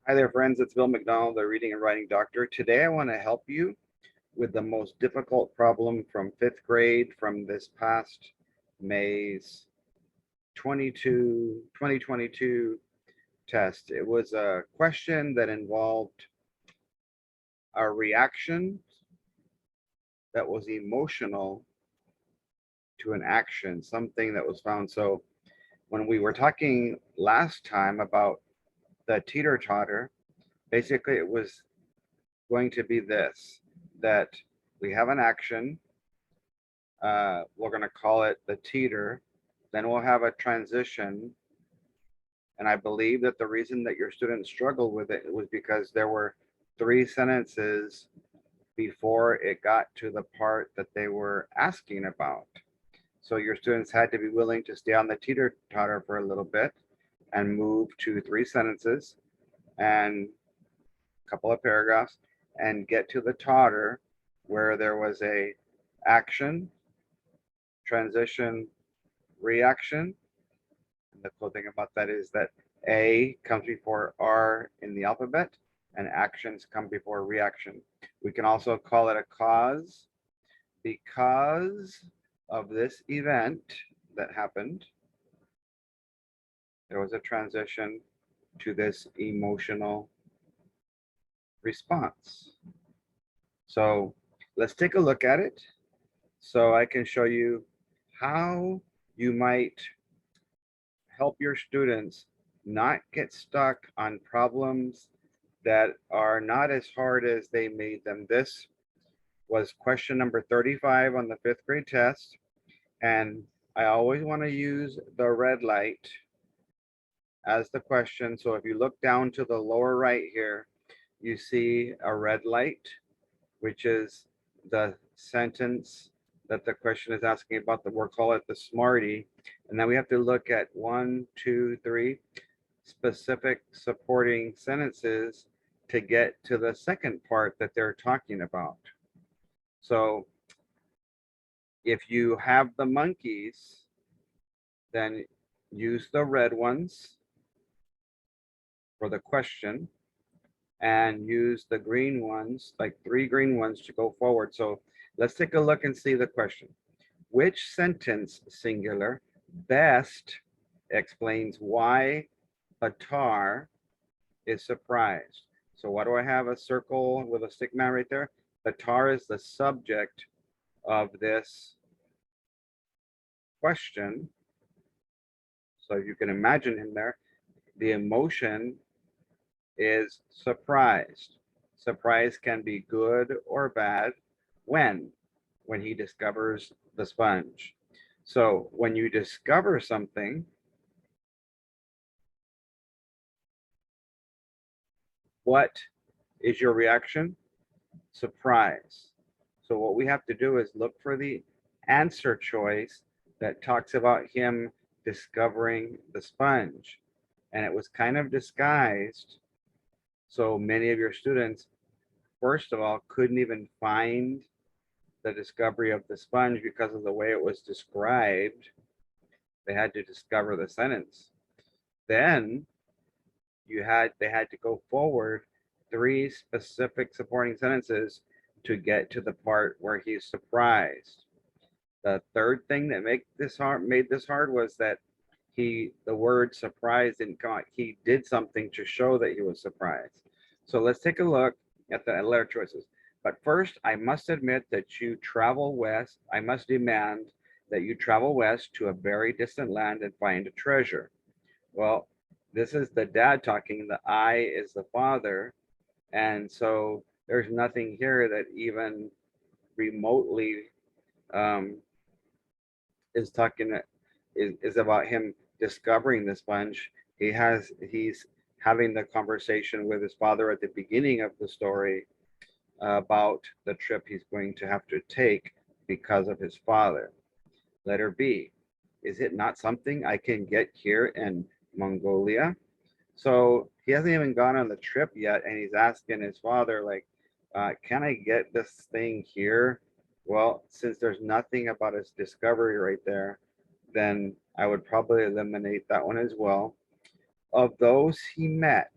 Hi there, friends. It's Bill MacDonald, the Reading and Writing Doctor. Today I want to help you with the most difficult problem from fifth grade from this past May's 2022 test. It was a question that involved a reaction that was emotional to an action, something that was found. So when we were talking last time about the Teeter Totter, basically it was going to be this, that we have an action, we're going to call it the teeter, then we'll have a transition, and I believe that the reason that your students struggled with it was because there were 3 sentences before it got to the part that they were asking about. So your students had to be willing to stay on the teeter totter for a little bit and move to 3 sentences and a couple of paragraphs and get to the totter where there was a action, transition, reaction. And the cool thing about that is that A comes before R in the alphabet and actions come before reaction. We can also call it a cause. Because of this event that happened, there was a transition to this emotional response. So let's take a look at it so I can show you how you might help your students not get stuck on problems that are not as hard as they made them. This was question number 35 on the fifth grade test. And I always want to use the red light as the question. So if you look down to the lower right here, you see a red light, which is the sentence that the question is asking about. We'll call it the Smarty. And then we have to look at 1, 2, 3 specific supporting sentences to get to the second part that they're talking about. So if you have the monkeys, then use the red ones for the question and use the green ones, like 3 green ones, to go forward. So let's take a look and see the question. Which sentence, singular, best explains why Bataar is surprised? So why do I have a circle with a stick man right there? Bataar is the subject of this question. So you can imagine him there. The emotion is surprised. Surprise can be good or bad. When he discovers the sponge. So when you discover something, what is your reaction? Surprise. So what we have to do is look for the answer choice that talks about him discovering the sponge. And it was kind of disguised. So many of your students, first of all, couldn't even find the discovery of the sponge because of the way it was described. They had to discover the sentence. Then they had to go forward 3 specific supporting sentences to get to the part where he's surprised. The third thing that made this hard was that the word surprise didn't come out. He did something to show that he was surprised. So let's take a look at the letter choices. But first, I must admit that you travel west. I must demand that you travel west to a very distant land and find a treasure. Well, this is the dad talking. The I is the father. And so there's nothing here that even remotely is talking, is about him discovering the sponge. He's having the conversation with his father at the beginning of the story about the trip he's going to have to take because of his father. Letter B, is it not something I can get here in Mongolia? So he hasn't even gone on the trip yet, and he's asking his father, like, can I get this thing here? Well, since there's nothing about his discovery right there, then I would probably eliminate that one as well. Of those he met,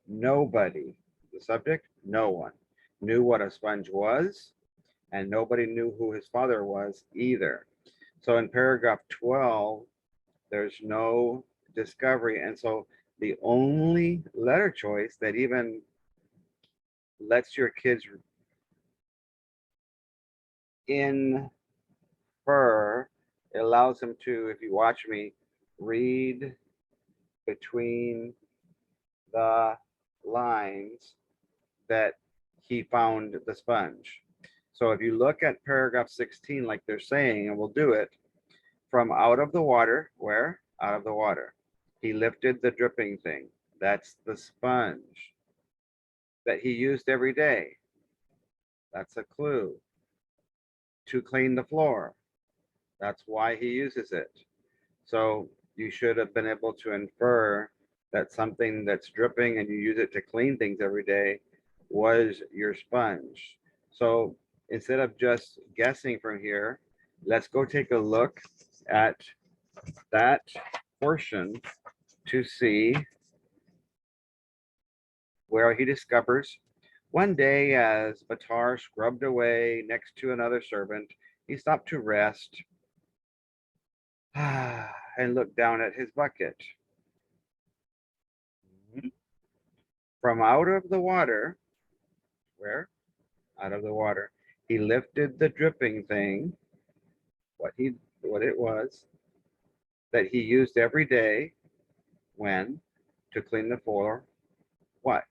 Nobody, the subject, no one, knew what a sponge was, and nobody knew who his father was either. So in paragraph 12, there's no discovery. And so the only letter choice that even lets your kids infer, it allows them to, if you watch me, read between the lines that he found the sponge. So if you look at paragraph 16, like they're saying, and we'll do it, from out of the water, where? Out of the water. He lifted the dripping thing. That's the sponge that he used every day. That's a clue. To clean the floor. That's why he uses it. So you should have been able to infer that something that's dripping and you use it to clean things every day was your sponge. So instead of just guessing from here, let's go take a look at that portion to see where he discovers. One day, as Bataar scrubbed away next to another servant, he stopped to rest and looked down at his bucket. From out of the water, where? Out of the water, he lifted the dripping thing, what it was, that he used every day when? To clean the floor. What?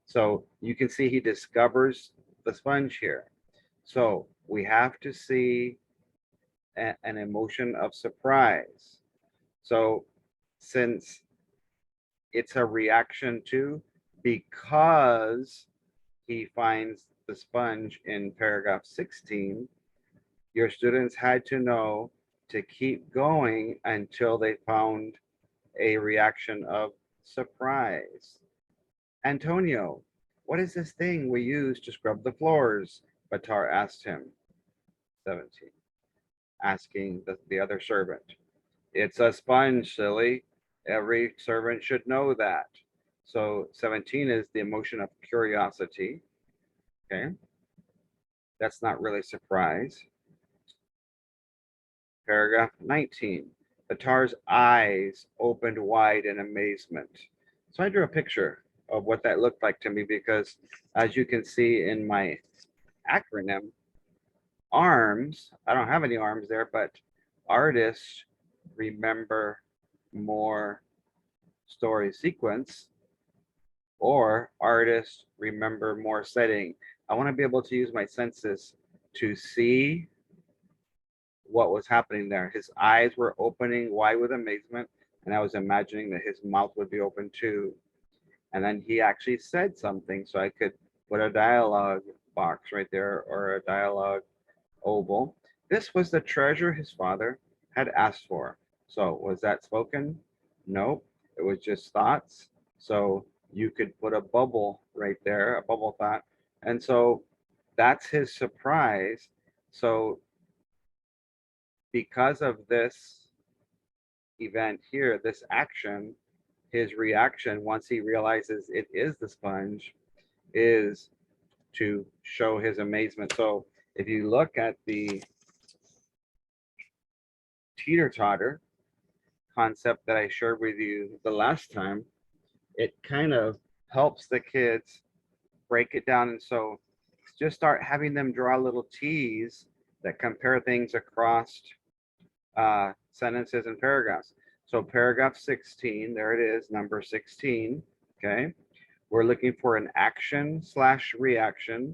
So you can see he discovers the sponge here. So we have to see an emotion of surprise. So since it's a reaction to, because he finds the sponge in paragraph 16, your students had to know to keep going until they found a reaction of surprise. Antonio, what is this thing we use to scrub the floors? Bataar asked him. 17. Asking the other servant. It's a sponge, silly. Every servant should know that. So 17 is the emotion of curiosity. Okay. That's not really surprise. Paragraph 19. Bataar's eyes opened wide in amazement. So I drew a picture of what that looked like to me because, as you can see in my acronym, arms, I don't have any arms there, but artists remember more story sequence, or artists remember more setting. I want to be able to use my senses to see what was happening there. His eyes were opening wide with amazement, and I was imagining that his mouth would be open too. And then he actually said something, so I could put a dialogue box right there or a dialogue oval. This was the treasure his father had asked for. So was that spoken? No, it was just thoughts. So you could put a bubble right there, a bubble thought. And so that's his surprise. So because of this event here, this action, his reaction, once he realizes it is the sponge, is to show his amazement. So if you look at the Teeter Totter concept that I shared with you the last time, it kind of helps the kids break it down. And so just start having them draw little T's that compare things across sentences and paragraphs. So paragraph 16, there it is, number 16, okay? We're looking for an action slash reaction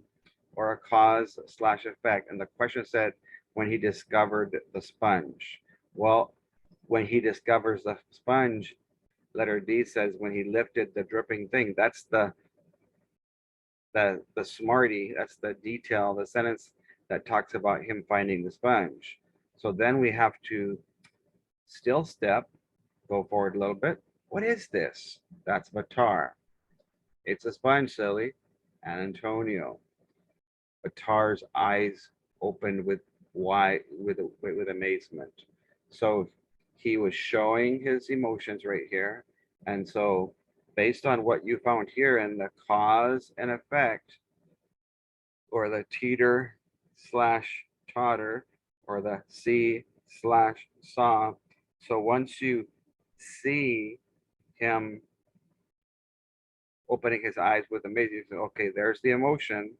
or a cause slash effect. And the question said, when he discovered the sponge. Well, when he discovers the sponge, letter D says when he lifted the dripping thing. That's the smarty, that's the detail, the sentence that talks about him finding the sponge. So then we have to still step, go forward a little bit. What is this? That's Bataar. It's a sponge, silly. And Antonio. Bataar's eyes opened with amazement. So he was showing his emotions right here. And so based on what you found here in the cause and effect, or the teeter slash totter, or the see slash saw. So once you see him opening his eyes with amazement, you say, okay, there's the emotion.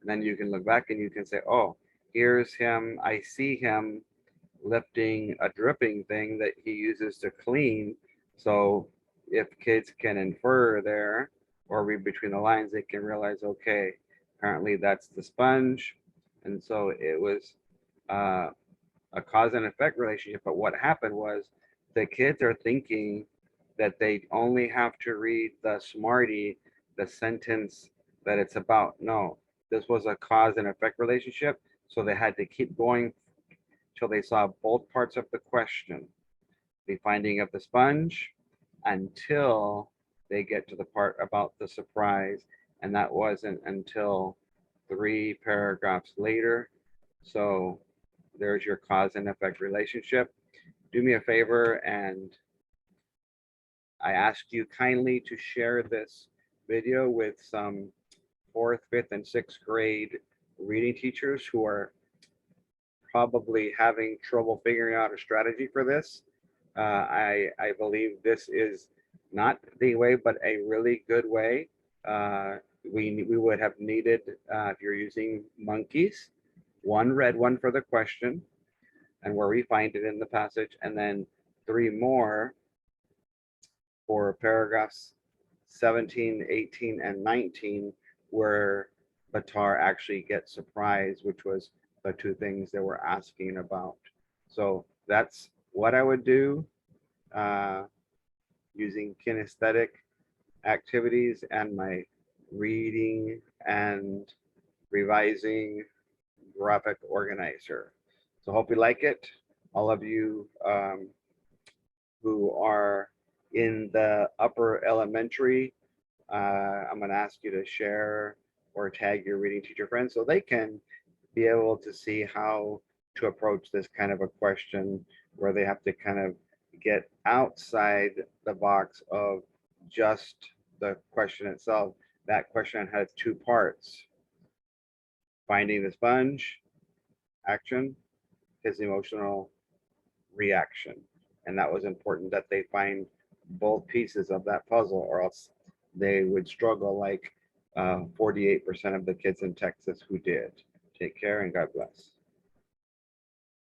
And then you can look back and you can say, oh, here's him. I see him lifting a dripping thing that he uses to clean. So if kids can infer there or read between the lines, they can realize, okay, apparently that's the sponge. And so it was a cause and effect relationship. But what happened was the kids are thinking that they only have to read the smarty, the sentence that it's about. No, this was a cause and effect relationship. So they had to keep going till they saw both parts of the question, the finding of the sponge, until they get to the part about the surprise. And that wasn't until 3 paragraphs later. So there's your cause and effect relationship. Do me a favor, and I ask you kindly to share this video with some 4th, 5th, and 6th grade reading teachers who are probably having trouble figuring out a strategy for this. I believe this is not the way, but a really good way. We would have needed, if you're using monkeys, 1 red one for the question and where we find it in the passage, and then 3 more for paragraphs 17, 18, and 19, where Bataar actually gets surprised, which was the 2 things they were asking about. So that's what I would do using kinesthetic activities and my reading and revising graphic organizer. So hope you like it. All of you who are in the upper elementary, I'm going to ask you to share or tag your reading teacher friends so they can be able to see how to approach this kind of a question where they have to kind of get outside the box of just the question itself. That question has 2 parts: finding the sponge, action, his emotional reaction. And that was important that they find both pieces of that puzzle, or else they would struggle like 48% of the kids in Texas who did. Take care and God bless.